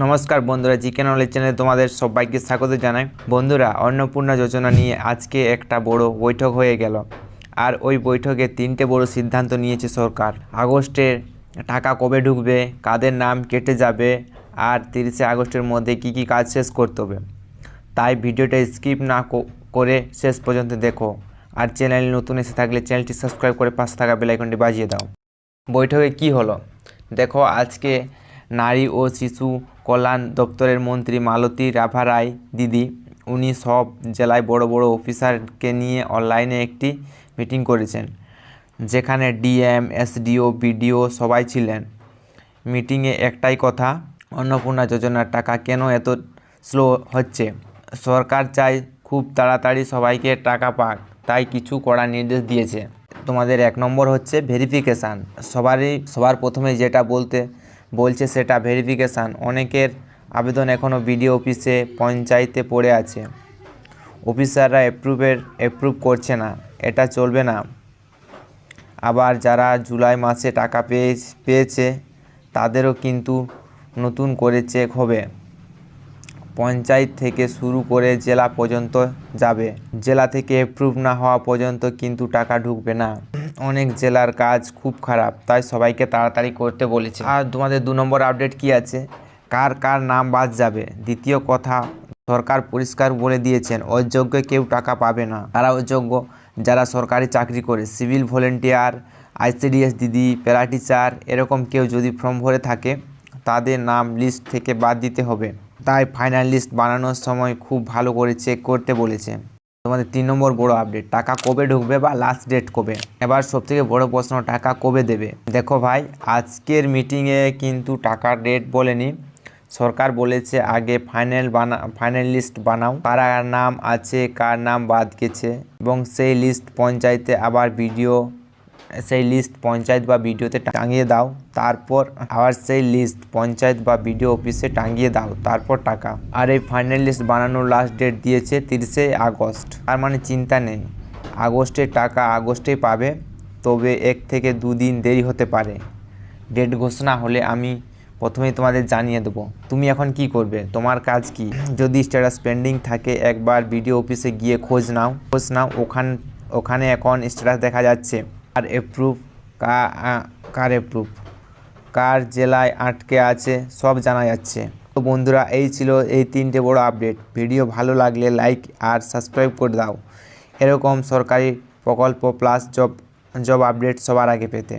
নমস্কার বন্ধুরা, GK knowledge চ্যানেলে তোমাদের সবাইকে স্বাগত জানাই। বন্ধুরা, অন্নপূর্ণা যোজনা নিয়ে আজকে একটা বড় বৈঠক হয়ে গেল। আর ওই বৈঠকে তিনটে বড় সিদ্ধান্ত নিয়েছে সরকার। আগস্টের টাকা কবে ঢুকবে, কাদের নাম কেটে যাবে, আর 30শে আগস্টের মধ্যে কি কি কাজ শেষ করতে হবে। তাই ভিডিওটা স্কিপ না করে শেষ পর্যন্ত দেখো। আর চ্যানেল নতুন এসে থাকলে চ্যানেলটি সাবস্ক্রাইব করে পাশে থাকা বেল আইকনটি বাজিয়ে দাও। বৈঠকে কি হলো দেখো। আজকে নারী ও শিশু কল্যাণ দপ্তরের মন্ত্রী মালতী রাভা রায় দিদি, উনি সব জেলায় বড় বড় অফিসারকে নিয়ে অনলাইনে একটি মিটিং করেছেন, যেখানে ডিএম, এসডিও, বিডিও সবাই ছিলেন। মিটিংয়ে একটাই কথা, অন্নপূর্ণা যোজনার টাকা কেন এত স্লো হচ্ছে। সরকার চায় খুব তাড়াতাড়ি সবাইকে টাকা পাক, তাই কিছু কড়া নির্দেশ দিয়েছে। তোমাদের 1 নম্বর হচ্ছে ভেরিফিকেশান। সবার প্রথমে যেটা বলছে সেটা ভেরিফিকেশান। অনেকের আবেদন এখনও বিডিও অফিসে, পঞ্চায়েতে পড়ে আছে। অফিসাররা অ্যাপ্রুভ করছে না, এটা চলবে না। আবার যারা জুলাই মাসে টাকা পেয়েছে তাদেরও কিন্তু নতুন করে চেক হবে। পঞ্চায়েত থেকে শুরু করে জেলা পর্যন্ত যাবে। জেলা থেকে অ্যাপ্রুভ না হওয়া পর্যন্ত কিন্তু টাকা ঢুকবে না। অনেক জেলার কাজ খুব খারাপ, তাই সবাইকে তাড়াতাড়ি করতে বলেছে। আর তোমাদের 2 নম্বর আপডেট কি আছে, কার কার নাম বাদ যাবে। দ্বিতীয় কথা, সরকার পরিষ্কার বলে দিয়েছেন অযোগ্য কেউ টাকা পাবে না। তারা অযোগ্য যারা সরকারি চাকরি করে, সিভিল ভলেন্টিয়ার, আইসিডিএস দিদি, প্যারা টিচার, এরকম কেউ যদি ফর্ম ভরে থাকে তাদের নাম লিস্ট থেকে বাদ দিতে হবে। তাই ফাইনাল লিস্ট বানানোর সময় খুব ভালো করে চেক করতে বলেছে। তোমাদের 3 নম্বর বড় আপডেট, টাকা কবে ঢুকবে বা লাস্ট ডেট কবে। এবার সবথেকে বড় প্রশ্ন, টাকা কবে দেবে। দেখো ভাই, আজকের মিটিংয়ে কিন্তু টাকার ডেট বলেনি। সরকার বলেছে আগে ফাইনাল লিস্ট বানাও, কার নাম আছে, কার নাম বাদ গেছে, এবং সেই লিস্ট পঞ্চায়েতে আবার সেই লিস্ট পঞ্চায়েত বা বিডিওতে টাঙিয়ে দাও। তারপর আবার সেই লিস্ট পঞ্চায়েত বা বিডিও অফিসে টাঙিয়ে দাও, তারপর টাকা। আর এই ফাইনাল লিস্ট বানানোর লাস্ট ডেট দিয়েছে 30শে আগস্ট। তার মানে চিন্তা নেই, আগস্টের টাকা আগস্টেই পাবে, তবে 1 থেকে 2 দিন দেরি হতে পারে। ডেট ঘোষণা হলে আমি প্রথমেই তোমাদের জানিয়ে দেবো। তুমি এখন কি করবে, তোমার কাজ কি। যদি স্ট্যাটাস পেন্ডিং থাকে একবার বিডিও অফিসে গিয়ে খোঁজ নাও। ওখানে এখন স্ট্যাটাস দেখা যাচ্ছে। কার অ্যাপ্রুভ, কার জেলায় আটকে আছে, সব জানা যাচ্ছে। তো বন্ধুরা, এই ছিল এই 3টে বড় আপডেট। ভিডিও ভালো লাগলে লাইক আর সাবস্ক্রাইব করে দাও, এরকম সরকারি প্রকল্প প্লাস জব আপডেট সবার আগে পেতে।